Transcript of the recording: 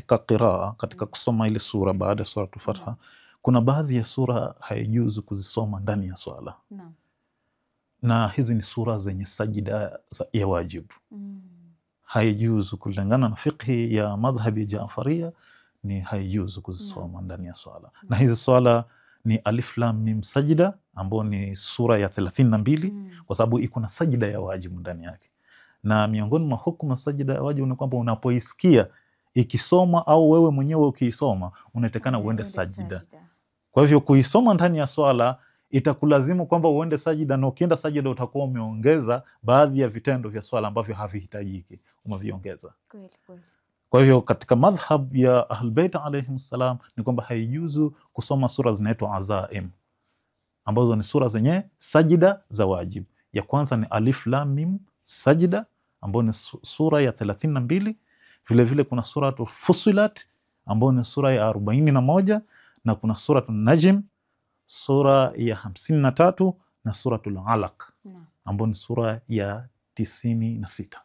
katika qiraa, katika kusoma ile sura baada ya suratul Fatiha, kuna baadhi ya sura haijuzu kuzisoma ndani ya swala. Na hizi ni sura zenye sajida ya wajibu. Haijuzu kulingana na fiqhi ya madhhabi Jaafaria, ni haijuzu kuzisoma ndani ya swala. Na hizi swala ni Alif Lam Mim Sajida, ambao ni sura ya 32, kwa sababu iko na sajida ya wajibu ndani yake. Na miongoni mwa hukumu sajida ya wajibu ni kwamba unapoisikia ikisoma au wewe mwenyewe ukiisoma, unatakana uende sajida. Kwa hivyo kuisoma ndani ya swala itakulazimu kwamba uende sajida, na ukienda sajida utakuwa umeongeza baadhi ya vitendo vya swala ambavyo havihitajiki, umeviongeza. Kwa hivyo katika madhhab ya Ahlulbayt alayhim salam ni kwamba haijuzu kusoma sura zinaitwa azaim, ambazo ni sura zenye sajida za wajib. Ya kwanza ni Alif Lam Mim Sajida, ambayo ni sura ya 32. Vile vile kuna suratul Fussilat, ambayo ni sura ya 41, na kuna suratul Najm sura ya 53, na suratul Alaq ambayo ni sura ya 96.